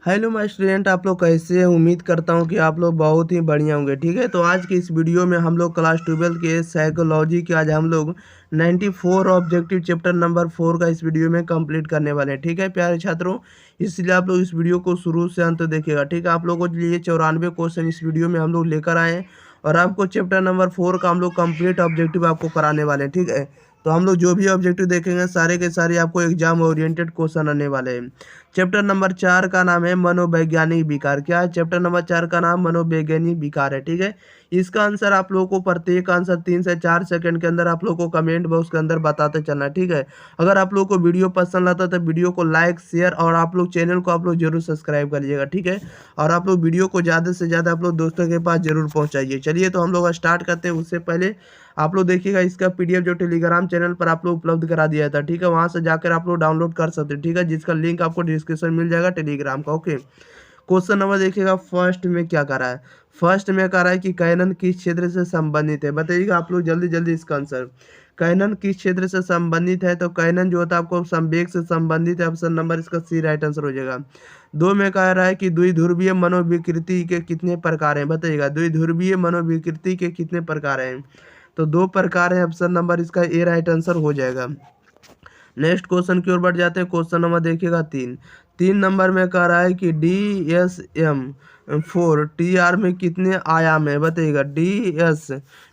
Hello my student, आप लोग कैसे हैं। उम्मीद करता हूं कि आप लोग बहुत ही बढ़िया होंगे। ठीक है, तो आज की इस वीडियो में हम लोग क्लास 12 के साइकोलॉजी के आज हम लोग 94 ऑब्जेक्टिव चैप्टर नंबर 4 का इस वीडियो में कंप्लीट करने वाले हैं। ठीक है प्यारे छात्रों, इसलिए आप लोग इस वीडियो को शुरू से अंत देखिएगा। ठीक है, आप लोगों के लिए 94 क्वेश्चन इस वीडियो में हम लोग लेकर आए हैं और आपको चैप्टर नंबर 4 का हम लोग कंप्लीट ऑब्जेक्टिव आपको कराने वाले हैं। ठीक है, तो हम लोग जो भी ऑब्जेक्टिव देखेंगे सारे के सारे आपको एग्जाम ओरिएंटेड क्वेश्चन आने वाले हैं। चैप्टर नंबर 4 का नाम है मनोवैज्ञानिक विकार। क्या है? चैप्टर नंबर 4 का नाम मनोवैज्ञानिक विकार है। ठीक है, इसका आंसर आप लोगों को प्रत्येक आंसर 3 से 4 सेकंड के अंदर आप लोगों को कमेंट बॉक्स के अंदर बताते चलना है। ठीक है, अगर आप लोगों को वीडियो पसंद आता है तो वीडियो को लाइक शेयर और आप लोग चैनल को आप लोग जरूर सब्सक्राइब कर लीजिएगा। ठीक है, और आप लोग वीडियो को ज़्यादा से ज़्यादा आप लोग दोस्तों के पास जरूर पहुँचाइए। चलिए, तो हम लोग स्टार्ट करते हैं। उससे पहले आप लोग देखिएगा, इसका पीडीएफ जो टेलीग्राम चैनल पर आप लोग उपलब्ध करा दिया था। ठीक है, वहां से जाकर आप लोग डाउनलोड कर सकते हैं। ठीक है, जिसका लिंक आपको डिस्क्रिप्शन मिल जाएगा टेलीग्राम का। ओके, क्वेश्चन नंबर देखिएगा। फर्स्ट में क्या कर रहा है? फर्स्ट में कह रहा है कि कैनन किस क्षेत्र से संबंधित है। बताइएगा आप लोग जल्दी जल्दी इसका आंसर। कैनन किस क्षेत्र से संबंधित है? तो कैनन जो होता है आपको संवेग से संबंधित है। ऑप्शन नंबर इसका सी राइट आंसर हो जाएगा। 2 में कह रहा है कि द्विध्रुवीय मनोविकृति के कितने प्रकार हैं। बताइएगा द्विध्रुवीय मनोविकृति के कितने प्रकार हैं? तो 2 प्रकार है। ऑप्शन नंबर इसका ए राइट आंसर हो जाएगा। नेक्स्ट क्वेश्चन की ओर बढ़ जाते हैं। क्वेश्चन नंबर देखिएगा 3 नंबर में कह रहा है कि DSM-4 TR में कितने आयाम है। बताइएगा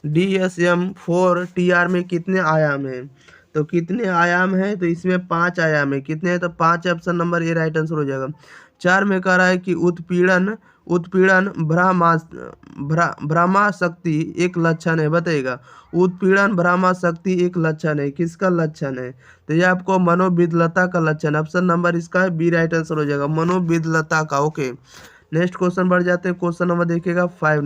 DSM-4 TR में कितने आयाम है? तो कितने आयाम है? तो इसमें 5 आयाम है। कितने हैं? तो 5। Option number A right answer हो जाएगा। 4 में कह रहा है कि उत्पीड़न उत्पीड़न भ्रमाशक्ति एक लक्षण है। बताइएगा उत्पीड़न भ्रमाशक्ति एक लक्षण है। किसका लक्षण है? तो ये आपको मनोविद्लता का लक्षण। ऑप्शन नंबर इसका है बी राइट आंसर हो जाएगा, मनोविद्लता का। ओके, नेक्स्ट क्वेश्चन बढ़ जाते हैं। क्वेश्चन नंबर देखिएगा 5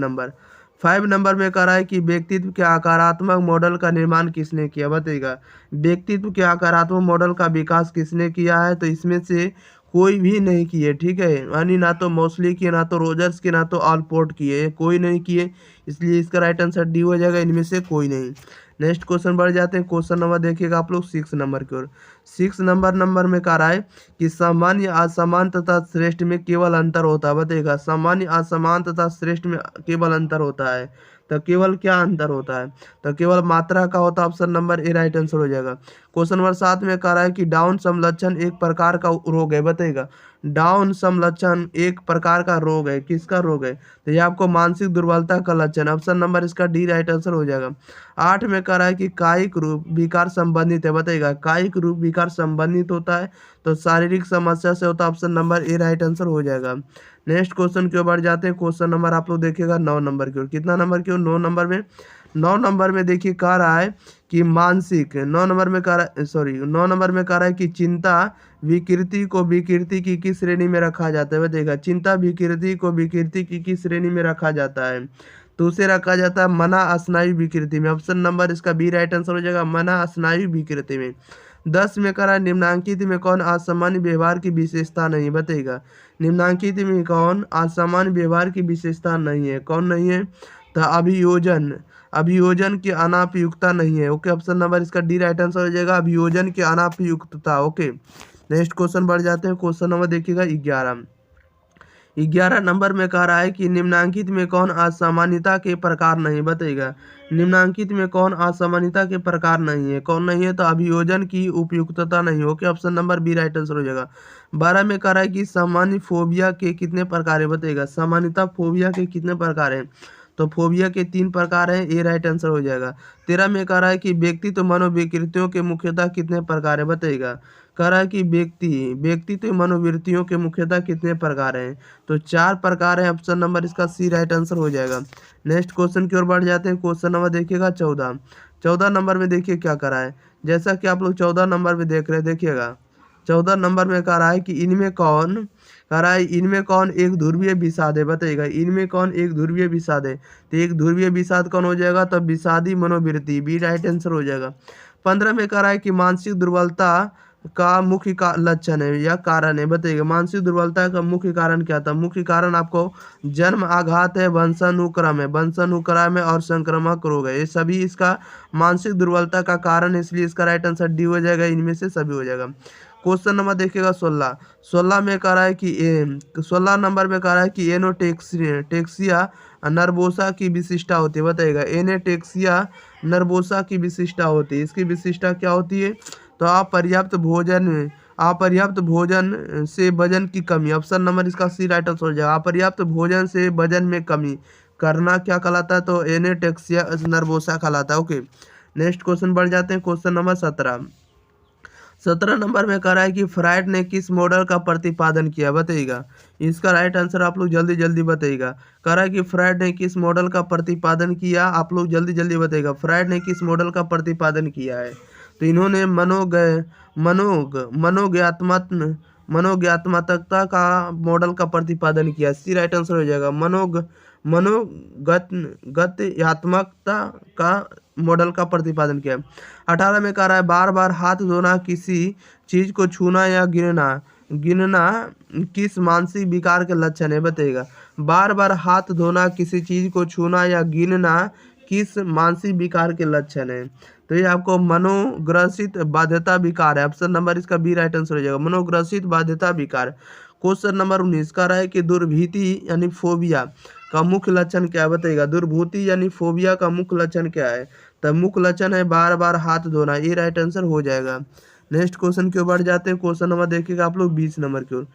नंबर में कह रहा है कि व्यक्तित्व के आकारात्मक मॉडल का निर्माण किसने किया। बताइएगा व्यक्तित्व के आकारात्मक मॉडल का विकास किसने किया है? तो इसमें से कोई भी नहीं किए। ठीक है, यानी ना तो मौसली किए, ना तो रोजर्स के, ना तो ऑलपोर्ट किए, कोई नहीं किए, इसलिए इसका राइट आंसर डी हो जाएगा, इनमें से कोई नहीं। नेक्स्ट क्वेश्चन बढ़ जाते हैं। क्वेश्चन नंबर देखिएगा आप लोग 6 नंबर की ओर। 6 नंबर में कह रहा है कि सामान्य असमान तथा श्रेष्ठ में केवल अंतर होता है। बताइएगा सामान्य असमान तथा श्रेष्ठ में केवल अंतर होता है। तो केवल क्या अंतर होता है? तो केवल मात्रा का होता है। Option number A right answer हो जाएगा। क्वेश्चन नंबर 7 में कह रहा है कि डाउन समलक्षण एक प्रकार का रोग है। बताइएगा डाउन समलक्षण एक प्रकार का रोग है। किसका रोग है? तो ये आपको मानसिक दुर्बलता का लक्षण। ऑप्शन नंबर इसका डी राइट आंसर हो जाएगा। 8 में कह रहा है कि कायिक रूप विकार संबंधित है। बताइएगा कायिक रूप विकार संबंधित होता है तो शारीरिक समस्या से होता है। Option number A right answer हो जाएगा। नेक्स्ट क्वेश्चन की ओर बढ़ जाते हैं। क्वेश्चन नंबर आप लोग देखिएगा 9 नंबर की ओर। कितना नंबर की ओर? 9 नंबर में देखिए कह रहा है कि मानसिक 9 नंबर में कह रहा है 9 नंबर में कह रहा है कि चिंता विकृति को विकृति की किस श्रेणी में रखा जाता है। बताइएगा चिंता विकृति को विकृति की किस श्रेणी में रखा जाता है? तो उसे रखा जाता है मना स्नायु विकृति में। ऑप्शन नंबर इसका बी राइट आंसर हो जाएगा, मना स्नायु विकृति में। 10 में कह रहा है निम्नांकित में कौन असामान्य व्यवहार की विशेषता नहीं। बताइएगा निम्नांकित में कौन असामान्य व्यवहार की विशेषता नहीं है? कौन नहीं है? तो अभियोजन की अनापयुक्तता नहीं है। ओके, ऑप्शन नंबर इसका डी राइट आंसर हो जाएगा, अभियोजन की अनापयुक्तता। ओके, नेक्स्ट क्वेश्चन बढ़ जाते हैं। क्वेश्चन नंबर देखिएगा 11 नंबर में कह रहा है कि निम्नांकित में कौन असामान्यता के प्रकार नहीं। बताइएगा निम्नांकित में कौन असामान्यता के प्रकार नहीं है? कौन नहीं है? तो अभियोजन की उपयुक्तता नहीं। Okay, option number B right answer हो जाएगा। 12 में कह रहा है कि सामान्य फोबिया के कितने प्रकार है। बताइएगा सामान्यता फोबिया के कितने प्रकार है? तो फोबिया के 3 प्रकार हैं, ए राइट आंसर हो जाएगा। 13 में कह रहा है कि व्यक्तित्व मनोविकृतियों के मुख्यतः कितने प्रकार है। बताइएगा कह रहा है कि व्यक्तित्व मनोवृत्तियों के मुख्यतः कितने प्रकार हैं? तो 4 प्रकार हैं। ऑप्शन नंबर इसका सी राइट आंसर हो जाएगा। नेक्स्ट क्वेश्चन की ओर बढ़ जाते हैं। क्वेश्चन नंबर देखिएगा 14 नंबर में देखिए क्या करा है। जैसा कि आप लोग 14 नंबर में देख रहे हैं, देखिएगा 14 नंबर में कह रहा है कि इनमें कौन एक ध्रुवीय विषाद है। बताइएगा इनमें कौन एक ध्रुवीय विषाद है? तो एक ध्रुवीय विषाद कौन हो जाएगा? तो विषादी मनोवृत्ति, बी राइट आंसर हो जाएगा। 15 में कह रहा है कि मानसिक दुर्बलता का मुख्य लक्षण है या कारण है। बताइएगा मानसिक दुर्बलता का मुख्य कारण क्या था? मुख्य कारण आपको जन्म आघात है, वंशानुक्रम है और संक्रामक रोग है। ये सभी इसका मानसिक दुर्बलता का कारण है, इसलिए इसका राइट आंसर डी हो जाएगा, इनमें से सभी हो जाएगा। क्वेश्चन नंबर देखिएगा 16। 16 में कह रहा है कि 16 नंबर में कह रहा है कि एनोटेक्सिया नर्वोसा की विशिष्टता होती है। बताइएगा एनेटेक्सिया नर्वोसा की विशिष्टता होती है। इसकी विशिष्टता क्या होती है? तो अपर्याप्त भोजन से वजन की कमी। ऑप्शन नंबर इसका सी राइट आंसर हो जाएगा। अपर्याप्त भोजन से वजन में कमी करना क्या कहलाता है? तो एनेटेक्सिया नर्वोसा कहलाता है। ओके, नेक्स्ट क्वेश्चन बढ़ जाते हैं। Question number 17। 17 नंबर में कह रहा है कि फ्राइड ने किस मॉडल का प्रतिपादन किया? बताइएगा इसका राइट आंसर आप लोग जल्दी जल्दी बताइएगा। कह रहा है कि फ्राइड ने किस मॉडल का प्रतिपादन किया? आप लोग जल्दी जल्दी बताइएगा फ्राइड ने किस मॉडल का प्रतिपादन किया है। तो इन्होंने मनोज्ञात्मकता का मॉडल का प्रतिपादन किया। सी राइट आंसर हो जाएगा। मनोगत्यात्मकता का मॉडल का प्रतिपादन किया। 18 में कह रहा है बार बार हाथ धोना, किसी चीज को छूना या गिनना किस मानसिक विकार के लक्षण है? बताइएगा बार बार हाथ धोना, किसी चीज को छूना या गिनना किस मानसिक विकार के लक्षण है? तो ये आपको मनोग्रसित बाध्यता विकार है। ऑप्शन नंबर इसका बी राइट आंसर हो जाएगा। मनोग्रसित बाध्यता विकार। क्वेश्चन नंबर 19 का रहा है कि दुर्भीति यानी फोबिया का मुख्य लक्षण क्या है? बताइएगा दुर्भूति यानी फोबिया का मुख्य लक्षण क्या है? तब मुख्य लक्षण है बार बार हाथ धोना। ये राइट आंसर हो जाएगा। नेक्स्ट क्वेश्चन की ओर बढ़ जाते हैं। क्वेश्चन नंबर देखिएगा आप लोग 20 नंबर की ओर।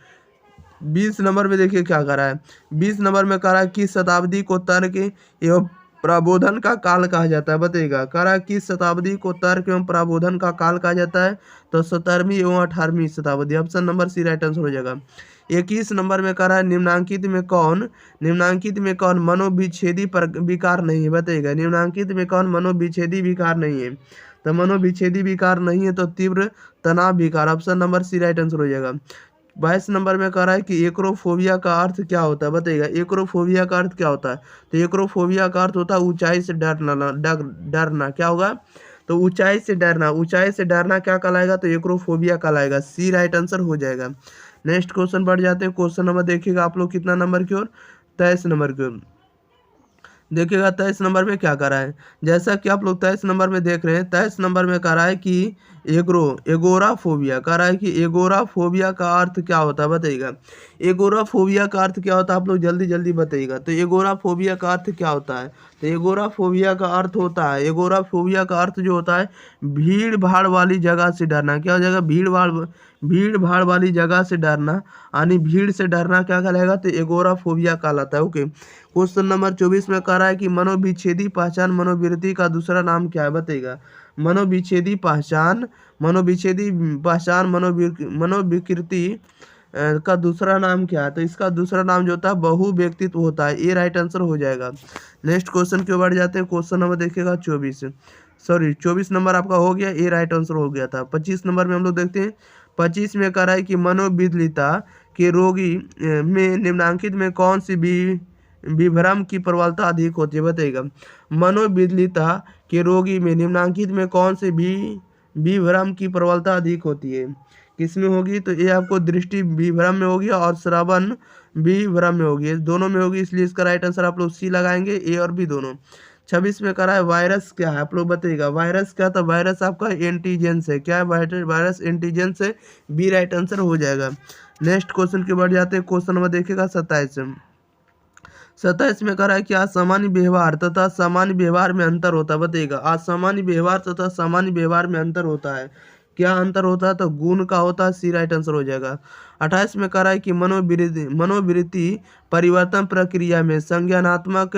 20 नंबर में देखिए क्या कर रहा है। 20 नंबर में कह रहा है किस शताब्दी को तर्क एवं प्रबोधन का काल कहा जाता है? बताइएगा कह रहा है किस शताब्दी को तर्क एवं प्रबोधन का काल कहा जाता है? तो 17वीं एवं 18वीं शताब्दी। Option number C right answer हो जाएगा। 21 नंबर में कह रहा है निम्नांकित में कौन मनोविच्छेदी विकार नहीं है? बताइएगा निम्नांकित में कौन मनोविच्छेदी विकार नहीं है? तो मनोविच्छेदी विकार नहीं है तो तीव्र तनाव विकार। Option number C right answer हो जाएगा। 22 नंबर में कह रहा है कि एक्रोफोबिया का अर्थ क्या होता है? बताइएगा एक्रोफोबिया का अर्थ क्या होता है? तो एक्रोफोबिया का अर्थ होता है ऊंचाई से डरना। क्या होगा? तो ऊंचाई से डरना क्या कहलाएगा? तो एक्रोफोबिया कहलाएगा। सी राइट आंसर हो जाएगा। नेक्स्ट क्वेश्चन बढ़ जाते हैं। क्वेश्चन नंबर देखिएगा आप लोग कितना नंबर की ओर? 23 नंबर की ओर। देखिएगा 23 नंबर में क्या कर रहा है। जैसा कि आप लोग 23 नंबर में देख रहे हैं, 23 नंबर में कह रहा है कि एगोराफोबिया कह रहा है कि एगोराफोबिया का अर्थ क्या होता है? बताइएगा एगोराफोबिया का अर्थ क्या होता है? आप लोग जल्दी जल्दी बताइएगा। तो एगोराफोबिया का अर्थ क्या होता है? तो एगोराफोबिया का अर्थ होता है, एगोराफोबिया का अर्थ जो होता है भीड़ भाड़ वाली जगह से डरना। क्या हो जाएगा? भीड़ भाड़ वाली जगह से डरना, यानी भीड़ से डरना क्या कहलाएगा? तो एगोराफोबिया कहलाता है। ओके, क्वेश्चन नंबर 24 में कह रहा है कि मनोविच्छेदी पहचान मनोवृत्ति का दूसरा नाम क्या है? बताइएगा मनोविच्छेदी पहचान मनोविकृति का दूसरा नाम क्या है? तो इसका दूसरा नाम जो होता है बहु व्यक्तित्व होता है। ये राइट आंसर हो जाएगा। नेक्स्ट क्वेश्चन की ओर बढ़ जाते हैं। क्वेश्चन नंबर देखिएगा 24 नंबर आपका हो गया। ये राइट आंसर हो गया था। 25 नंबर में हम लोग देखते हैं। 25 में कह रहा है कि मनोविदलिता के रोगी में निम्नांकित में कौन सी विभ्रम की प्रबलता अधिक होती है? बताइएगा मनोविदलिता के रोगी में निम्नांकित में कौन से विभ्रम की प्रबलता अधिक होती है? किसमें होगी? तो ये आपको दृष्टि विभ्रम में होगी और श्रवण विभ्रम में होगी। दोनों में होगी, इसलिए इसका राइट आंसर आप लोग सी लगाएंगे, ए और बी दोनों। 26 में कह रहा है वायरस क्या है? आप लोग बताइएगा वायरस क्या? तो वायरस आपका एंटीजेंस है। क्या है? वायरस एंटीजेंस है। बी राइट आंसर हो जाएगा। नेक्स्ट क्वेश्चन की बढ़ जाते हैं। क्वेश्चन नंबर देखिएगा 27 में कह रहा है कि असामान्य व्यवहार तथा सामान्य व्यवहार में अंतर होता है। बताइएगा असामान्य व्यवहार तथा सामान्य व्यवहार में अंतर होता है। क्या अंतर होता है? तो गुण का होता है। सी राइट आंसर हो जाएगा। 28 में कह रहा है कि मनोवृत्ति परिवर्तन प्रक्रिया में संज्ञानात्मक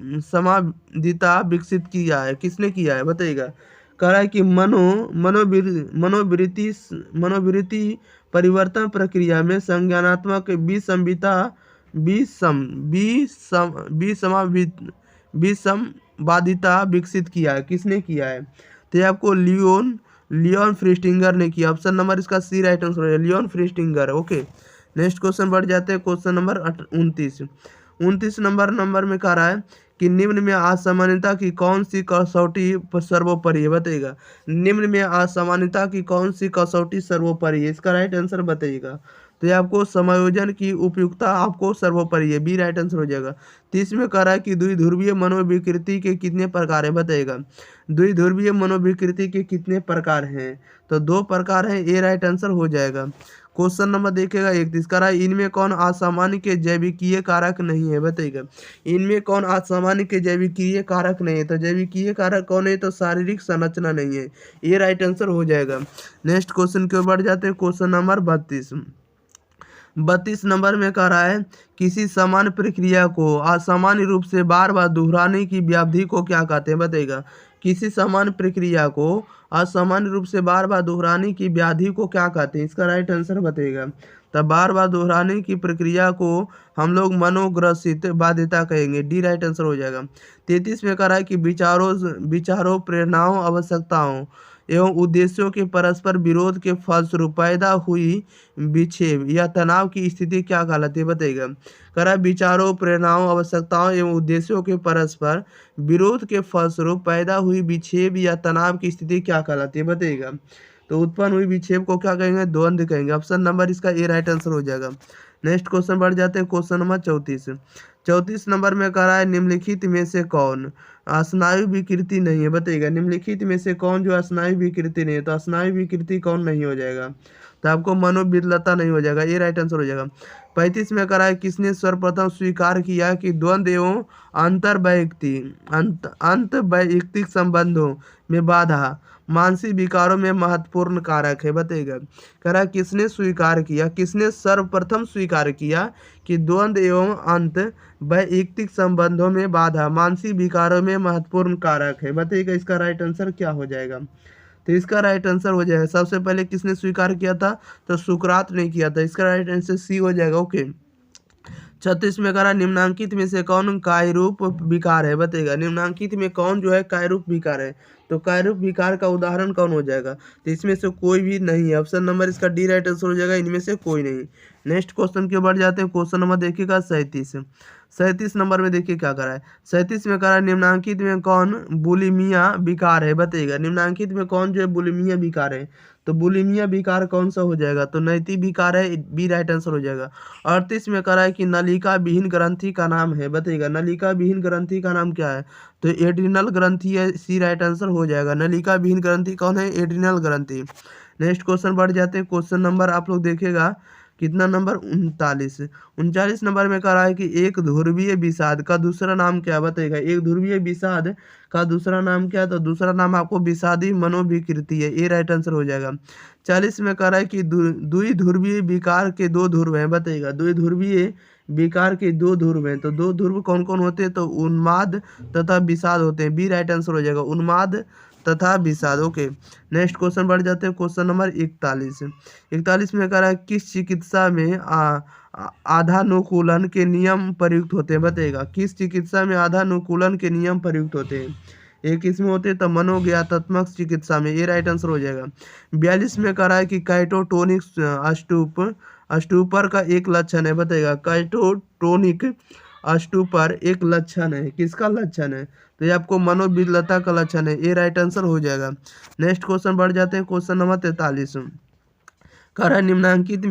विसंवादिता विकसित किया है। किसने किया है? बताइएगा कह रहा है कि मनोवृत्ति परिवर्तन प्रक्रिया में संज्ञानात्मक विसंवादिता विकसित किया है। किसने किया है? तो ये आपको लियोन फ्रीस्टिंगर ने किया। ऑप्शन नंबर इसका सी राइट आंसर है, लियोन फ्रीस्टिंगर। ओके, नेक्स्ट क्वेश्चन बढ़ जाते हैं। क्वेश्चन नंबर 29 नंबर में कह रहा है कि निम्न में असामान्यता की कौन सी कसौटी सर्वोपरि है? बताइएगा निम्न में असामान्यता की कौन सी कसौटी सर्वोपरि है? इसका राइट आंसर बताइएगा। तो ये आपको समायोजन की उपयुक्तता आपको सर्वोपरि है, बी राइट आंसर हो जाएगा। 30 में कह रहा है कि द्विध्रुवीय मनोविकृति के कितने प्रकार है, बताइएगा। द्विध्रुवीय मनोविकृति के कितने प्रकार हैं, तो 2 प्रकार हैं, ए राइट आंसर हो जाएगा। क्वेश्चन नंबर देखिएगा 31 कह रहा है इनमें कौन असामान्य के जैविकीय कारक नहीं है, बताइएगा। इनमें कौन असामान्य के जैविकीय कारक नहीं है, तो जैविकीय कारक कौन है, तो शारीरिक संरचना नहीं है, ये राइट आंसर हो जाएगा। नेक्स्ट क्वेश्चन की ओर बढ़ जाते हैं, क्वेश्चन नंबर 32 नंबर में कह रहा है किसी समान प्रक्रिया को असामान्य रूप से बार बार दोहराने की व्याधि को क्या कहते हैं, बताइएगा। किसी समान प्रक्रिया को असामान्य रूप से बार बार दोहराने की व्याधि को क्या कहते हैं, इसका राइट आंसर बताइएगा। तब बार बार दोहराने की प्रक्रिया को हम लोग मनोग्रसित बाध्यता कहेंगे, डी राइट आंसर हो जाएगा। 33 में कह रहा है कि विचारों प्रेरणाओं आवश्यकताओं एवं उद्देश्यों के परस्पर विरोध के फलस्वरूप पैदा हुई विक्षेप या तनाव की स्थिति क्या कहलाती है, बताइएगा। कह रहा है विचारों प्रेरणाओं आवश्यकताओं एवं उद्देश्यों के परस्पर विरोध के फलस्वरूप पैदा हुई विक्षेप या तनाव की स्थिति क्या कहलाती है, बताइएगा। तो उत्पन्न हुई विक्षेप को क्या कहेंगे, द्वंद्व कहेंगे। ऑप्शन नंबर इसका ए राइट आंसर हो जाएगा। नेक्स्ट क्वेश्चन बढ़ जाते हैं, क्वेश्चन नंबर 34 नंबर में कह रहा है निम्नलिखित में से कौन स्नायु विकृति नहीं है, बताइएगा। निम्नलिखित में से कौन जो स्नायु विकृति नहीं है, तो स्नायु विकृति कौन नहीं हो जाएगा, तो आपको मनोविदलता नहीं हो जाएगा, ये राइट आंसर हो जाएगा। 35 में कह रहा है किसने सर्वप्रथम स्वीकार किया कि द्वंद्व एवं अंतर्वैयक्तिक संबंधों में बाधा मानसिक विकारों में महत्वपूर्ण कारक है, बताइएगा। कह रहा है किसने सर्वप्रथम स्वीकार किया कि द्वंद्व एवं अंतर्वैयक्तिक संबंधों में बाधा मानसिक विकारों में महत्वपूर्ण कारक है, बताइएगा। इसका राइट आंसर क्या हो जाएगा, तो इसका राइट आंसर हो जाएगा सबसे पहले किसने स्वीकार किया था, तो सुकरात ने किया था, इसका राइट आंसर सी हो जाएगा। ओके। 36 में कह रहा निम्नांकित में से कौन कायरूप विकार है, बताइएगा। निम्नांकित में कौन जो है कायरूप विकार है, तो कायरूप विकार का उदाहरण कौन हो जाएगा, तो इसमें से कोई भी नहीं है। ऑप्शन नंबर इसका डी राइट आंसर हो जाएगा, इनमें से कोई नहीं। नेक्स्ट क्वेश्चन की ओर बढ़ जाते हैं, क्वेश्चन नंबर देखिएगा 37 नंबर में देखिए क्या करा है। 37 में कह रहा है निम्नांकित में कौन बुलिमिया विकार है, बताइएगा। निम्नांकित में कौन जो है बुलिमिया विकार है, तो बुलिमिया विकार कौन सा हो जाएगा, तो नैतिक विकार है, बी राइट आंसर हो जाएगा। 38 में कह रहा है कि नलिका विहीन ग्रंथि का नाम है, बताइएगा। नलिका विहीन ग्रंथि का नाम क्या है, तो एड्रिनल ग्रंथि है, सी राइट आंसर हो जाएगा। नलिका विहीन ग्रंथि कौन है, एड्रिनल ग्रंथि। नेक्स्ट क्वेश्चन बढ़ जाते हैं, क्वेश्चन नंबर आप लोग देखिएगा कितना नंबर 39 नंबर में कह रहा है कि एक ध्रुवीय विषाद का दूसरा नाम क्या, बताइएगा। एक ध्रुवीय विषाद का दूसरा नाम क्या है, तो दूसरा नाम आपको विषादी मनोविकृति है, ये राइट आंसर हो जाएगा। 40 में कह रहा है कि द्विध्रुवीय विकार के 2 ध्रुव हैं, बताइएगा। द्विध्रुवीय विकार के 2 ध्रुव हैं, तो 2 ध्रुव कौन कौन होते हैं, तो उन्माद तथा विषाद होते हैं, बी राइट आंसर हो जाएगा, उन्माद तथा विषाद। ओके। नेक्स्ट क्वेश्चन बढ़ जाते हैं, क्वेश्चन नंबर 41 में कह रहा है किस चिकित्सा में आधानुकूलन के नियम प्रयुक्त होते हैं, बताइएगा। किस चिकित्सा में आधानुकूलन के नियम प्रयुक्त होते हैं, एक इसमें होते हैं तो मनोज्ञातात्मक चिकित्सा में, ये राइट आंसर हो जाएगा। 42 में कह रहा है कि काइटोटोनिक अष्टूपर का एक लक्षण है, बताइएगा। काइटोटोनिक अष्टूपर एक लक्षण है, किसका लक्षण है, तो ये आपको मनोविदलता का लक्षण है, ये राइट आंसर हो जाएगा। नेक्स्ट क्वेश्चन बढ़ जाते हैं, क्वेश्चन नंबर 43 कह रहा है निम्नांकित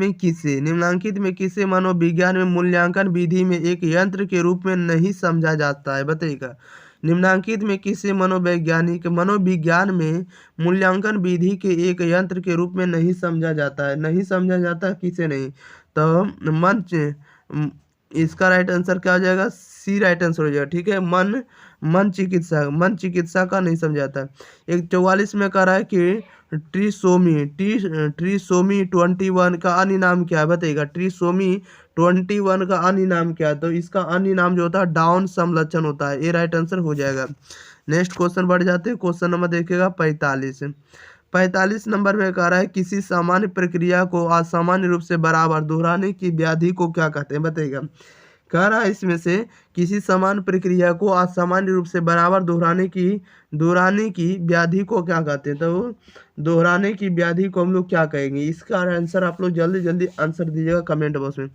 में किसे मनोविज्ञान में मूल्यांकन विधि में एक यंत्र के रूप में नहीं समझा जाता है, बताइएगा। निम्नांकित में किसे मनोविज्ञान में मूल्यांकन विधि के एक यंत्र के रूप में नहीं समझा जाता, किसे नहीं, तो इसका राइट आंसर क्या हो जाएगा, सी राइट आंसर हो जाएगा, ठीक है। मन चिकित्सा का नहीं समझाता। एक 44 में कह रहा है कि ट्रिसोमी 21 का अन्य नाम क्या है, बताइएगा। ट्रिसोमी 21 का अन्य नाम क्या है, तो इसका अन्य नाम जो होता है डाउन समलक्षण होता है, ये राइट आंसर हो जाएगा। नेक्स्ट क्वेश्चन बढ़ जाते हैं, क्वेश्चन नंबर देखिएगा 45 नंबर में कह रहा है किसी सामान्य प्रक्रिया को असामान्य रूप से बराबर दोहराने की व्याधि को क्या कहते हैं, बताइएगा। कह रहा है इसमें से किसी समान प्रक्रिया को असामान्य रूप से बराबर दोहराने की व्याधि को क्या कहते हैं, तो दोहराने की व्याधि को हम लोग क्या कहेंगे, इसका आंसर आप लोग जल्दी आंसर दीजिएगा कमेंट बॉक्स में।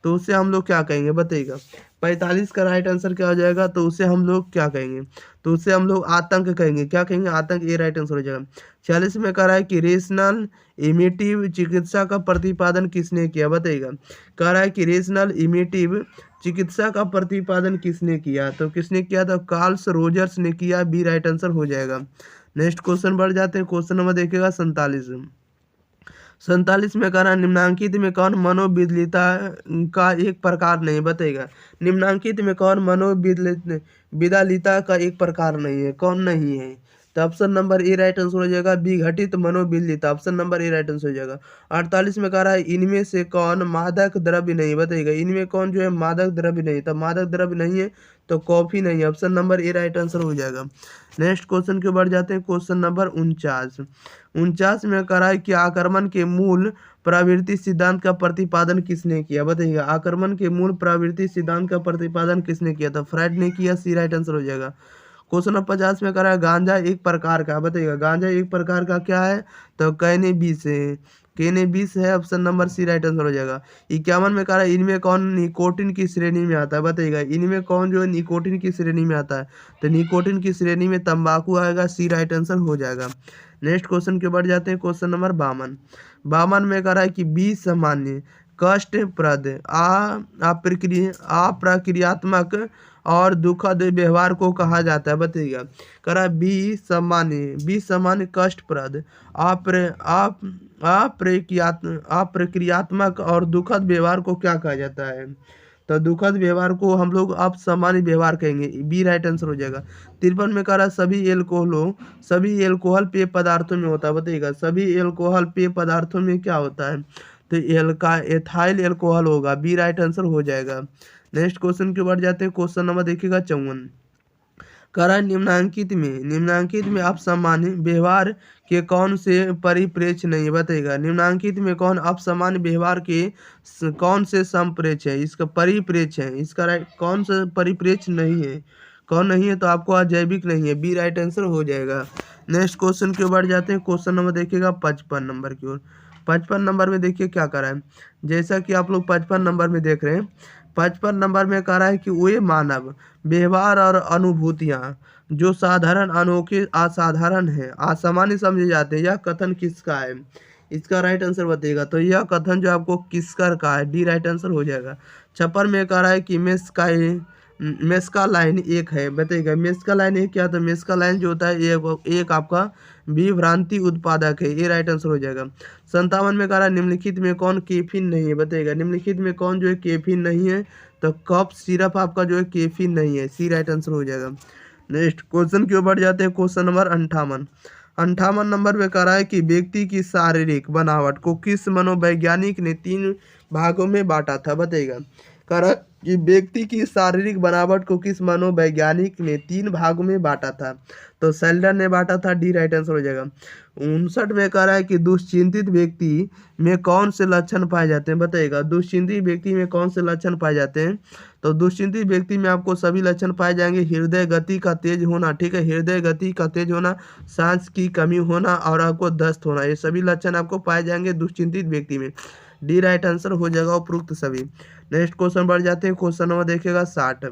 तो उसे हम लोग क्या कहेंगे बताइएगा। 45 का राइट आंसर क्या हो जाएगा, तो उसे हम लोग क्या कहेंगे, तो उसे हम लोग आतंक कहेंगे। क्या कहेंगे, आतंक, ये राइट आंसर हो जाएगा। 46 में कह रहा है कि रेशनल इमेटिव चिकित्सा का प्रतिपादन किसने किया, बताइएगा। कह रहा है कि रेशनल इमेटिव चिकित्सा का प्रतिपादन किसने किया, तो किसने किया, तो कार्ल्स रोजर्स ने किया, बी राइट आंसर हो जाएगा। नेक्स्ट क्वेश्चन बढ़ जाते हैं, क्वेश्चन नंबर देखिएगा 47 में कह रहा है निम्नांकित में कौन मनोविदलिता का एक प्रकार नहीं, बताइएगा। निम्नांकित में कौन मनोविदलिता का एक प्रकार नहीं है, कौन नहीं है, तो option number A right answer हो जाएगा, विघटित मनोविदलिता, option number A right answer हो जाएगा। 48 में कह रहा है इनमें से कौन मादक द्रव्य नहीं, बताइएगा। इनमें कौन जो है मादक द्रव्य नहीं, तो मादक द्रव्य नहीं है तो कॉफी नहीं है, option number A right answer हो जाएगा। नेक्स्ट क्वेश्चन के बढ़ जाते हैं, क्वेश्चन नंबर 49 में कह रहा है कि आक्रमण के मूल प्रवृत्ति सिद्धांत का प्रतिपादन किसने किया, बताइएगा। आक्रमण के मूल प्रवृत्ति सिद्धांत का प्रतिपादन किसने किया, तो फ्राइड ने किया, सी राइट आंसर हो जाएगा। क्वेश्चन नंबर 50 में कह रहा है गांजा एक प्रकार का, बताइएगा। गांजा एक प्रकार का क्या है, तो कैनेबिस है, कैनेबिस है, option number C right answer हो जाएगा। 51 में कह रहा है इनमें कौन निकोटिन की श्रेणी में आता है, बताइएगा। इनमें कौन जो है निकोटिन की श्रेणी में आता है, तो निकोटिन की श्रेणी में तंबाकू आएगा, सी राइट आंसर हो जाएगा। नेक्स्ट क्वेश्चन के बढ़ जाते हैं, क्वेश्चन नंबर 52 में कह रहा है कि बी सामान्य कष्टप्रद अप्रक्रियात्मक और दुखद व्यवहार को कहा जाता है, बताइएगा। कह रहा है बी सामान्य कष्टप्रद अप्रक्रियात्मक और दुखद व्यवहार को क्या कहा जाता है, तो दुखद व्यवहार को हम लोग अब सामान्य व्यवहार कहेंगे, बी राइट आंसर हो जाएगा। 53 में कह रहा है सभी एल्कोहल पेय पदार्थों में होता है, बताइएगा। सभी एल्कोहल पेय पदार्थों में क्या होता है, तो एथाइल एल्कोहल होगा, बी राइट आंसर हो जाएगा। नेक्स्ट क्वेश्चन के बढ़ जाते हैं, क्वेश्चन नंबर देखिएगा 54। कह रहा है निम्नांकित में आप सामान्य व्यवहार के कौन से परिप्रेक्ष्य नहीं, बताइएगा। निम्नांकित में कौन आप सामान्य व्यवहार के कौन से संप्रेक्ष्य है, इसका परिप्रेक्ष्य है, इसका राइट कौन सा परिप्रेक्ष्य नहीं है, कौन नहीं है, तो आपको अजैविक नहीं है, बी राइट आंसर हो जाएगा। नेक्स्ट क्वेश्चन की ओर बढ़ जाते हैं, क्वेश्चन नंबर देखिएगा 55 नंबर की ओर। 55 नंबर में देखिए क्या कर रहा है, जैसा कि आप लोग 55 नंबर में देख रहे हैं। 55 नंबर में कह रहा है कि वे मानव व्यवहार और अनुभूतियाँ जो साधारण, अनोखे, असाधारण है, असामान्य समझे जाते हैं, यह कथन किसका है, इसका राइट आंसर बताइएगा। तो यह कथन जो आपको किसकर का है, डी राइट आंसर हो जाएगा। 56 में कह रहा है कि मेस्कालाइन एक है, बताइएगा। मेस्कालाइन एक क्या, तो मेस्कालाइन जो होता है एक आपका विभ्रांति उत्पादक है, ये राइट आंसर हो जाएगा। 57 में कह रहा है निम्नलिखित में कौन केफीन नहीं है, बताइएगा। निम्नलिखित में कौन जो है केफीन नहीं है, तो कफ सिरप आपका जो है केफीन नहीं है, सी राइट आंसर हो जाएगा। नेक्स्ट क्वेश्चन की ओर बढ़ जाते हैं, क्वेश्चन नंबर 58 नंबर में कह रहा है कि व्यक्ति की शारीरिक बनावट को किस मनोवैज्ञानिक ने 3 भागों में बांटा था, बताइएगा। कह रहा है कि व्यक्ति की शारीरिक बनावट को किस मनोवैज्ञानिक ने 3 भागों में बांटा था, तो सेल्डन ने बांटा था, डी राइट आंसर हो जाएगा। 59 में कह रहा है कि दुश्चिंतित व्यक्ति में कौन से लक्षण पाए जाते हैं, बताइएगा। दुश्चिंतित व्यक्ति में कौन से लक्षण पाए जाते हैं, तो दुश्चिंतित व्यक्ति में आपको सभी लक्षण पाए जाएंगे। हृदय गति का तेज होना, ठीक है, हृदय गति का तेज होना, सांस की कमी होना और आपको दस्त होना, ये सभी लक्षण आपको पाए जाएंगे दुश्चिंतित व्यक्ति में, डी राइट आंसर हो जाएगा उपरोक्त सभी। नेक्स्ट क्वेश्चन बढ़ जाते हैं, क्वेश्चन नंबर देखिएगा 60।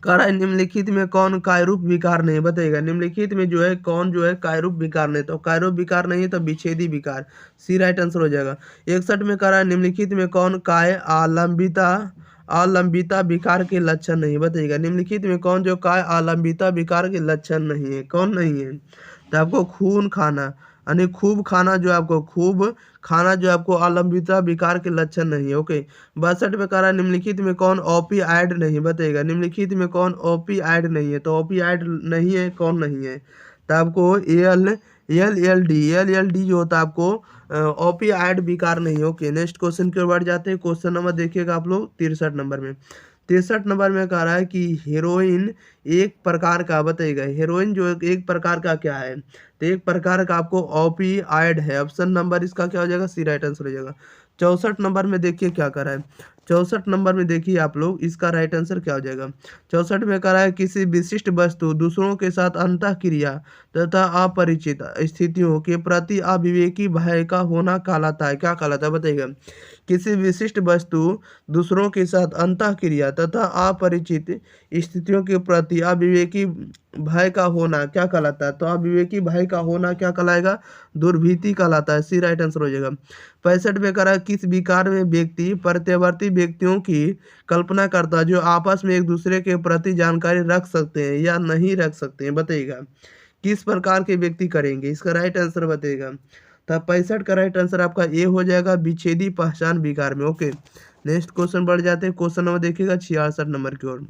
कह रहा है निम्नलिखित में कौन कायरूप विकार नहीं, बताइएगा। निम्नलिखित में जो है कौन जो है कायरूप विकार नहीं, तो कायरूप विकार नहीं है तो विच्छेदी विकार, सी राइट आंसर हो जाएगा। 61 में कह रहा है निम्नलिखित में कौन काय आलंबिता विकार के लक्षण नहीं, बताइएगा। निम्नलिखित में कौन जो काय आलंबिता विकार के लक्षण नहीं है, कौन नहीं है, तो आपको खून खाना यानी खूब खाना जो आपको खूब खाना जो आपको आलंबिता विकार के लक्षण नहीं है, ओके। 62 में कह रहा है निम्नलिखित में कौन ओपियाइड नहीं, बताइएगा। निम्नलिखित में कौन ओपियाइड नहीं है, तो ओपियाइड नहीं है, कौन नहीं है, तो आपको एल डी जो होता है आपको ओपियाइड विकार नहीं है, ओके। नेक्स्ट क्वेश्चन की ओर बढ़ जाते हैं, क्वेश्चन नंबर देखिएगा आप लोग 63 नंबर में। 63 नंबर में कह रहा है कि हेरोइन एक प्रकार का, बताइएगा। हेरोइन जो एक प्रकार का क्या है, तो एक प्रकार का आपको ओपियाइड है। ऑप्शन नंबर इसका क्या हो जाएगा, सी राइट आंसर हो जाएगा। 64 नंबर में देखिए क्या करा है। 64 नंबर में देखिए आप लोग, इसका राइट आंसर क्या हो जाएगा। 64 में करा है किसी विशिष्ट वस्तु दूसरों के साथ अंतःक्रिया तथा अपरिचित स्थितियों के प्रति अविवेकी भय का होना कहलाता है। क्या कहलाता है बताइएगा। किसी विशिष्ट वस्तु दूसरों के साथ अंतःक्रिया तथा अपरिचित स्थितियों के प्रति अविवेकी भय का होना क्या कहलाता है। तो अविवेकी भय का होना क्या कहलाएगा, दुर्भीति कहलाता है। सी राइट आंसर हो जाएगा। 65 में करा किस विकार में व्यक्ति प्रत्यवर्ती व्यक्तियों की कल्पना करता है जो आपस में एक दूसरे के प्रति जानकारी रख सकते हैं या नहीं रख सकते हैं, बताइएगा किस प्रकार के व्यक्ति करेंगे। इसका राइट आंसर बताइएगा। तो 65 का राइट आंसर आपका ए हो जाएगा, विच्छेदी पहचान विकार में। ओके, नेक्स्ट क्वेश्चन बढ़ जाते हैं। क्वेश्चन नंबर देखिएगा 66 नंबर की ओर।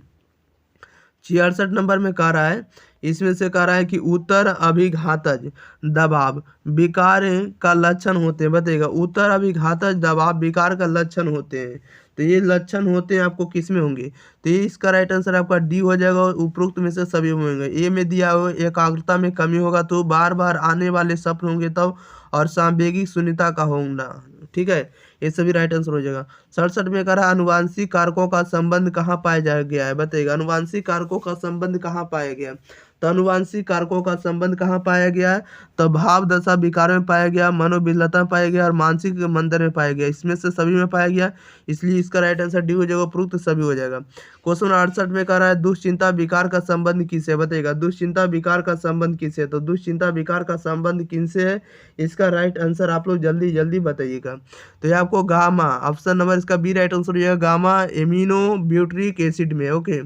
66 नंबर में कह रहा है, इसमें से कह रहा है कि उत्तर अभिघातज दबाव विकार का लक्षण होते हैं, बताइएगा उत्तर अभिघातज दबाव विकार का लक्षण होते हैं। तो ये लक्षण होते हैं आपको किस में होंगे, तो ये इसका राइट आंसर आपका डी हो जाएगा। और उपरोक्त में से सभी में होंगे। ए में दिया हुआ एकाग्रता में कमी होगा तो बार बार आने वाले स्वप्न होंगे तब, और सांवेगिक शून्यता का होना, ठीक है, ये सभी राइट आंसर हो जाएगा। 67 में कह रहा है अनुवांशिक कारकों का संबंध कहाँ पाया गया है, बताइएगा अनुवांशिक कारकों का संबंध कहाँ पाया गया। तो अनुवांशिक कारकों का संबंध कहाँ पाया गया है, तो भाव दशा विकार में पाया गया, मनोविलता में पाया गया और मानसिक मंदर में पाया गया। इसमें से सभी में पाया गया, इसलिए इसका राइट आंसर डी हो जाएगा। उपरोक्त सभी हो जाएगा। क्वेश्चन 68 में कह रहा है दुश्चिंता विकार का संबंध किससे, बताइएगा दुश्चिंता विकार का संबंध किससे। तो दुश्चिंता विकार का संबंध किनसे है, इसका राइट आंसर आप लोग जल्दी जल्दी बताइएगा। तो ये आपको गामा, ऑप्शन नंबर इसका बी राइट आंसर हो जाएगा, गामा एमिनो ब्यूटरिक एसिड में। Okay,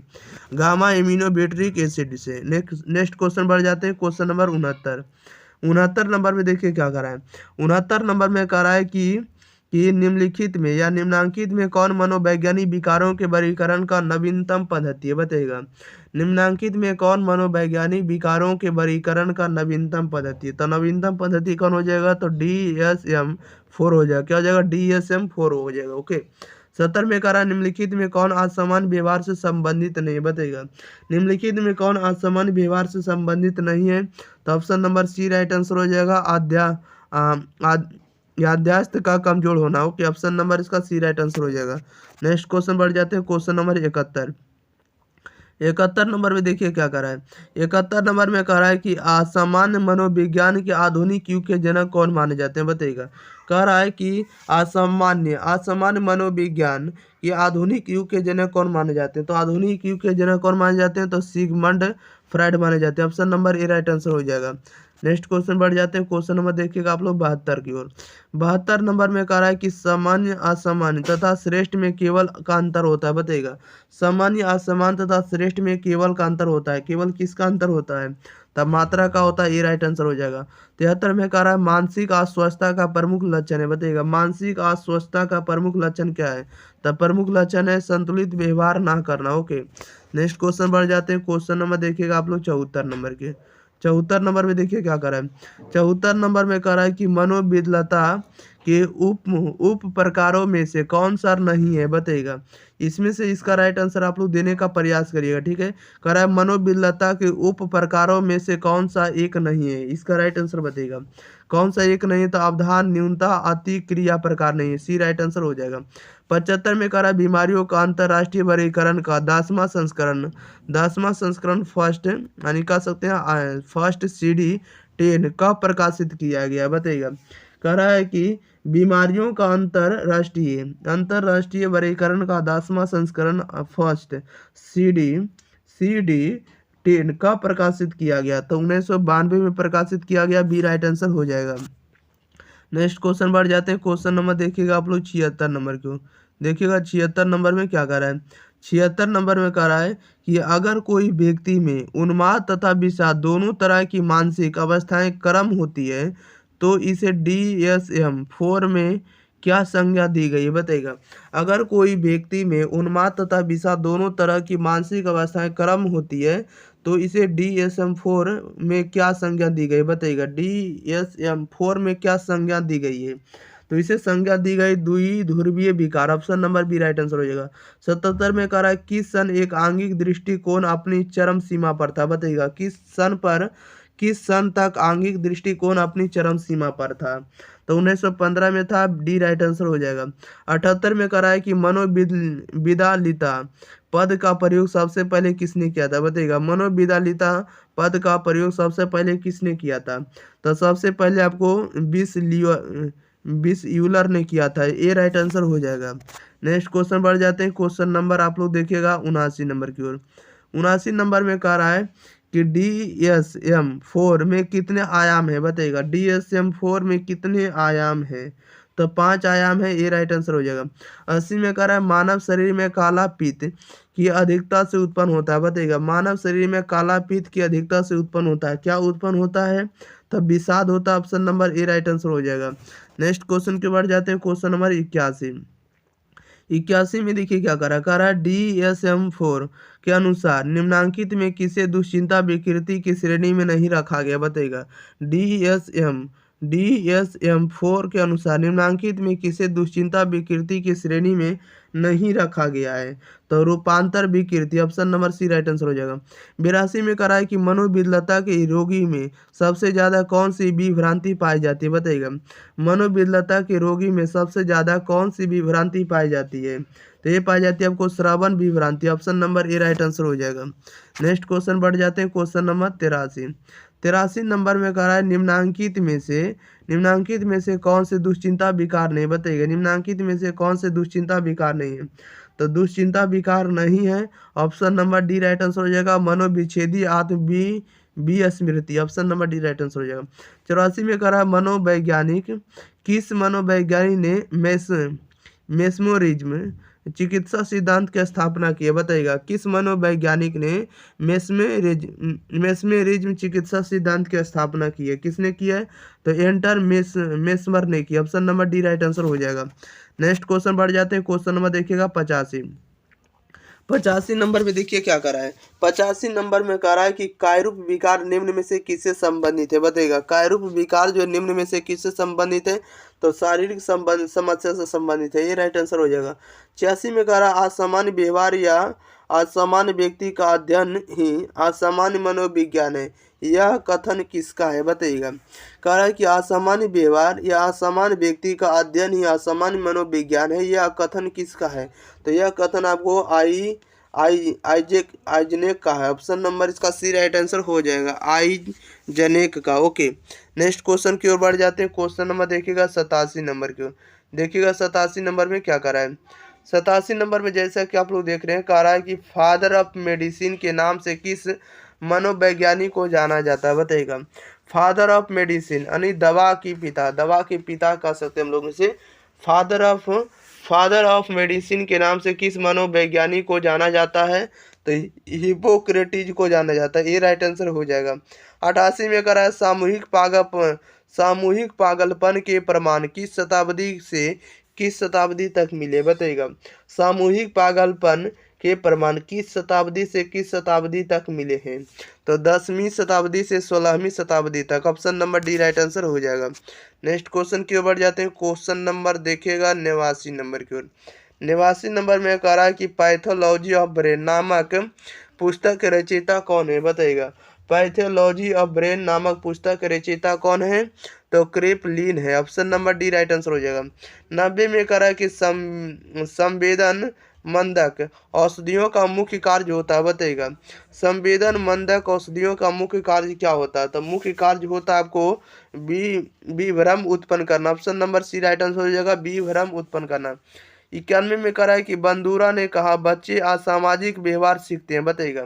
gamma amino butyric acid से। नेक्स्ट क्वेश्चन बढ़ जाते हैं। क्वेश्चन नंबर 69 नंबर में देखिए क्या करा है। 69 नंबर में कह रहा है कि निम्नलिखित में या निम्नांकित में कौन मनोवैज्ञानिक विकारों के वर्गीकरण का नवीनतम पद्धति है, बताइएगा निम्नांकित में कौन मनोवैज्ञानिक विकारों के वर्गीकरण का नवीनतम पद्धति है। तो नवीनतम पद्धति कौन हो जाएगा, तो DSM-4 हो जाएगा। क्या हो जाएगा, DSM-4 हो जाएगा। ओके, 70 में कह रहा है निम्नलिखित में कौन असामान्य व्यवहार से संबंधित नहीं है, बताइएगा निम्नलिखित में कौन असामान्य व्यवहार से संबंधित नहीं है। तो option number C right answer हो जाएगा, याददाश्त का कमजोर होना। ओके, ऑप्शन नंबर इसका सी राइट आंसर हो जाएगा। नेक्स्ट क्वेश्चन बढ़ जाते हैं। क्वेश्चन नंबर 71 नंबर में देखिए क्या कर रहा है। 71 नंबर में कह रहा है कि असामान्य मनोविज्ञान के आधुनिक युग के जनक कौन माने जाते हैं, बताइएगा कह रहा है कि असामान्य मनोविज्ञान के आधुनिक युग के जनक कौन माने जाते हैं। तो आधुनिक युग के जनक कौन माने जाते हैं, तो सिगमंड फ्राइड माने जाते हैं। Option number A right answer हो जाएगा। नेक्स्ट क्वेश्चन बढ़ जाते हैं। क्वेश्चन नंबर देखिएगा आप लोग 72 की ओर। 72 नंबर में कह रहा है कि सामान्य असामान्य तथा श्रेष्ठ में केवल का अंतर होता है, बताइएगा सामान्य असामान्य तथा श्रेष्ठ में केवल का अंतर होता है, केवल किसका अंतर होता है, तब मात्रा का होता है। ये राइट आंसर हो जाएगा। 73 में कह रहा है मानसिक अस्वस्थता का प्रमुख लक्षण है, बताइएगा मानसिक अस्वस्थता का प्रमुख लक्षण क्या है, तब प्रमुख लक्षण है संतुलित व्यवहार ना करना। ओके, नेक्स्ट क्वेश्चन बढ़ जाते हैं। क्वेश्चन नंबर देखिएगा आप लोग 74 नंबर के। 74 नंबर में देखिए क्या कर रहा है। 74 नंबर में कह रहा है कि मनोविदलता के उप प्रकारों में से कौन सा नहीं है, बताइएगा इसमें से इसका राइट आंसर आप लोग देने का प्रयास करिएगा, ठीक है। कह रहा है मनोविदलता के उप प्रकारों में से कौन सा एक नहीं है, इसका राइट आंसर बताइएगा कौन सा एक नहीं है। तो अवधान न्यूनता अति क्रिया प्रकार नहीं है, सी राइट आंसर हो जाएगा। 75 में कह रहा है बीमारियों का अंतर्राष्ट्रीय वर्गीकरण का 10वां संस्करण फर्स्ट यानी कह सकते हैं फर्स्ट CD10 कब प्रकाशित किया गया, बताइएगा कह रहा है कि बीमारियों का अंतर्राष्ट्रीय वर्गीकरण का 10वां संस्करण फर्स्ट CD10 कब प्रकाशित किया गया, तो 1992 में प्रकाशित किया गया। बी राइट आंसर हो जाएगा। नेक्स्ट क्वेश्चन बढ़ जाते हैं। क्वेश्चन नंबर देखिएगा आप लोग 76 नंबर को। देखिएगा 76 नंबर में क्या कर रहा है। 76 नंबर में कह रहा है कि अगर कोई व्यक्ति में उन्माद तथा विषाद दोनों तरह की मानसिक अवस्थाएं क्रम होती है तो इसे DSM-4 में क्या संज्ञा दी गई है, बताइएगा अगर कोई व्यक्ति में उन्माद तथा विषाद दोनों तरह की मानसिक अवस्थाएं क्रम होती है तो इसे DSM-4 में क्या संज्ञा दी गई, बताइएगा DSM-4 में क्या संज्ञा दी गई है। तो इसे संज्ञा दी गई द्विध्रुवीय विकार। Option number B right answer हो जाएगा। 77 में कह रहा है किस सन एक आंगिक दृष्टिकोण अपनी चरम सीमा पर था, बताइएगा किस सन पर किस सन तक आंगिक दृष्टिकोण अपनी चरम सीमा पर था? तो 1915 में था, डी राइट आंसर हो जाएगा। 78 में करा है कि मनोविदालिता पद का प्रयोग सबसे पहले किसने किया था? बताइएगा, मनोविदालिता पद का प्रयोग सबसे पहले किसने किया था? तो सबसे पहले आपको बिस यूलर ने किया था, ए राइट आंसर हो जाएगा। नेक्स्ट क्वेश्चन बढ़ जाते हैं। क्वेश्चन नंबर आप लोग देखिएगा 79 नंबर की ओर। 79 नंबर में कह रहा है कि DSM-4 में कितने आयाम है? बताइएगा, DSM-4 में कितने आयाम है? तो 5 आयाम है, ये राइट आंसर हो जाएगा। 80 में कह रहा है मानव शरीर में काला पित्त की अधिकता से उत्पन्न होता है। बताइएगा, मानव शरीर में काला पित्त की अधिकता से उत्पन्न होता है, क्या उत्पन्न होता है? तो विषाद होता है, option number A right answer हो जाएगा। नेक्स्ट क्वेश्चन के बढ़ जाते हैं। क्वेश्चन नंबर 81 में देखिए क्या कह रहा है DSM-4 के अनुसार निम्नांकित में किसे दुश्चिंता विकृति की श्रेणी में नहीं रखा गया? बताइएगा, DSM-4 के अनुसार निम्नांकित में किसे दुश्चिंता विकृति की श्रेणी में नहीं रखा गया है? तो रूपांतर विकृति, option number C right answer हो जाएगा। 82 में करा है कि मनोविकलता के रोगी में सबसे ज्यादा कौन सी विभ्रांति पाई जाती है? बताइएगा, मनोविकलता के रोगी में सबसे ज्यादा कौन सी विभ्रांति पाई जाती है? तो ये पाई जाती है आपको श्रवण विभ्रांति, option number A right answer हो जाएगा। नेक्स्ट क्वेश्चन बढ़ जाते हैं। क्वेश्चन नंबर 83 नंबर में कह रहा है निम्नांकित में से कौन से दुश्चिंता विकार नहीं? बताइएगा, निम्नांकित में से कौन से दुश्चिंता विकार नहीं है? तो दुश्चिंता विकार नहीं है, option number D right answer हो जाएगा। मनोविच्छेदी विस्मृति, option number D right answer हो जाएगा। 84 में कह रहा है किस मनोवैज्ञानिक ने मेस्मरिज्म चिकित्सा सिद्धांत की स्थापना की है? बताइएगा, किस मनोवैज्ञानिक ने मेस्मरिज्म चिकित्सा सिद्धांत की स्थापना की है? किसने किया है? तो मेस्मर ने की, option number D right answer हो जाएगा। नेक्स्ट क्वेश्चन बढ़ जाते हैं। क्वेश्चन नंबर देखिएगा 85 नंबर में देखिए क्या करा है। 85 नंबर में कह रहा है कि कायरूप विकार निम्न में से किससे संबंधित है? बताइएगा, कायरूप विकार जो निम्न में से किससे संबंधित है? तो शारीरिक समस्या से संबंधित है, ये राइट आंसर हो जाएगा। 86 में कह रहा है असामान्य व्यवहार या असामान्य व्यक्ति का अध्ययन ही असामान्य मनोविज्ञान है, यह कथन किसका है? बताइएगा, कह रहा है कि असामान्य व्यवहार या असामान्य व्यक्ति का अध्ययन ही असामान्य मनोविज्ञान है, यह कथन किसका है? तो यह कथन आपको आइजनेक का है, ऑप्शन नंबर इसका सी राइट आंसर हो जाएगा, आइजनेक का। ओके, नेक्स्ट क्वेश्चन की ओर बढ़ जाते हैं। क्वेश्चन नंबर देखिएगा 87 नंबर की ओर। देखिएगा 87 नंबर में क्या करा है। 87 नंबर में जैसा कि आप लोग देख रहे हैं, कह रहा है कि फादर ऑफ मेडिसिन के नाम से किस मनोवैज्ञानिक को जाना जाता है? बताइएगा, फादर ऑफ मेडिसिन यानी दवा के पिता कह सकते हैं हम लोग इसे। फादर ऑफ मेडिसिन के नाम से किस मनोवैज्ञानिक को जाना जाता है? तो हिप्पोक्रेटिस को जाना जाता है, ये राइट आंसर हो जाएगा। 88 में कह रहा है सामूहिक पागलपन के प्रमाण किस शताब्दी से किस शताब्दी तक मिले? बताइएगा, सामूहिक पागलपन के प्रमाण किस शताब्दी से किस शताब्दी तक मिले हैं? तो 10वीं शताब्दी से 16वीं शताब्दी तक, option number D right answer हो जाएगा। नेक्स्ट क्वेश्चन की ओर बढ़ जाते हैं। क्वेश्चन नंबर देखिएगा 89 नंबर की ओर। 89 नंबर में कह रहा है कि पैथोलॉजी ऑफ ब्रेन नामक पुस्तक के रचयिता कौन है? बताइएगा, पैथोलॉजी ऑफ ब्रेन नामक पुस्तक के रचयिता कौन है? तो क्रेपलिन है, option number D right answer हो जाएगा। 90 में कह रहा है कि संवेदन मंदक औषधियों का मुख्य कार्य होता है? बताइएगा, संवेदन मंदक औषधियों का मुख्य कार्य क्या होता है? तो मुख्य कार्य होता है आपको विभ्रम उत्पन्न करना, option number C right answer हो जाएगा, विभ्रम उत्पन्न करना। 91 में कह रहा है कि बंदूरा ने कहा बच्चे असामाजिक व्यवहार सीखते हैं। बताइएगा,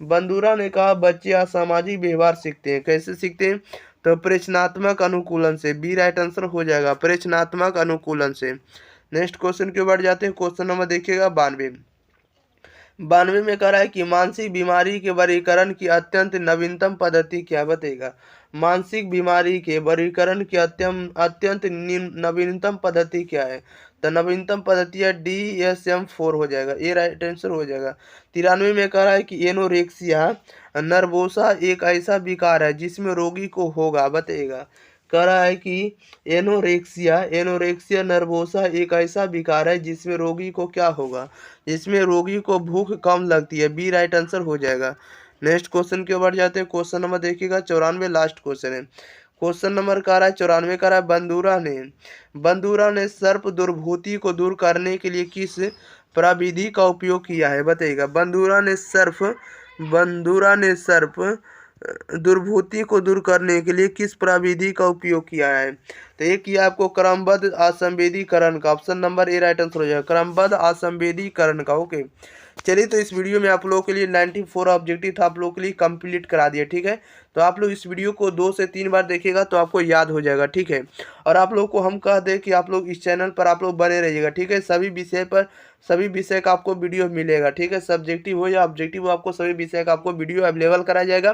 बंदूरा ने कहा बच्चे असामाजिक व्यवहार सीखते हैं, कैसे सीखते हैं? तो प्रेक्षणात्मक अनुकूलन से, बी राइट आंसर हो जाएगा, प्रेक्षणात्मक अनुकूलन से। नेक्स्ट क्वेश्चन की ओर बढ़ जाते हैं। क्वेश्चन नंबर देखिएगा 92 में कह रहा है कि मानसिक बीमारी के वर्गीकरण की अत्यंत नवीनतम पद्धति क्या? बताइएगा, मानसिक बीमारी के वर्गीकरण की अत्यंत नवीनतम पद्धति क्या है? तो नवीनतम पद्धति है DSM-4 हो जाएगा, ये राइट आंसर हो जाएगा। 93 में कह रहा है कि एनोरेक्सिया नर्वोसा एक ऐसा विकार है जिसमें रोगी को होगा। बताइएगा, कह रहा है कि एनोरेक्सिया नर्वोसा एक ऐसा विकार है जिसमें रोगी को क्या होगा? जिसमें रोगी को भूख कम लगती है, बी राइट आंसर हो जाएगा। नेक्स्ट क्वेश्चन के ऊपर जाते हैं। क्वेश्चन नंबर देखिएगा 94, लास्ट क्वेश्चन है। क्वेश्चन नंबर का रहा है 94 का रहा है, बंदूरा ने सर्प दुर्भूति को दूर करने के लिए किस प्रविधि का उपयोग किया है, बताइएगा। बंदूरा ने सर्प दुर्भूति को दूर करने के लिए किस प्रविधि का उपयोग किया है। तो ये किया आपको क्रमबद्ध असंवेदीकरण का। Option number A right answer हो जाएगा, क्रमबद्ध असंवेदीकरण का। ओके, चलिए तो इस वीडियो में आप लोगों के लिए 94 ऑब्जेक्टिव था आप लोगों के लिए कंप्लीट करा दिया, ठीक है। तो आप लोग इस वीडियो को 2 से 3 बार देखिएगा तो आपको याद हो जाएगा, ठीक है। और आप लोग को हम कह दें कि आप लोग इस चैनल पर आप लोग बने रहिएगा, ठीक है। सभी विषय का आपको वीडियो मिलेगा, ठीक है। सब्जेक्टिव हो या ऑब्जेक्टिव हो, आपको सभी विषय का आपको वीडियो अवेलेबल कराया जाएगा।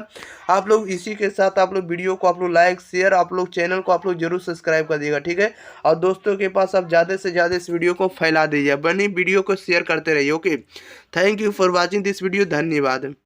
आप लोग इसी के साथ आप लोग वीडियो को आप लोग लाइक शेयर, आप लोग चैनल को आप लोग जरूर सब्सक्राइब कर दिएगा, ठीक है। और दोस्तों के पास आप ज़्यादा से ज़्यादा इस वीडियो को फैला दीजिए, बनी वीडियो को शेयर करते रहिए। Okay, thank you for watching this video, धन्यवाद।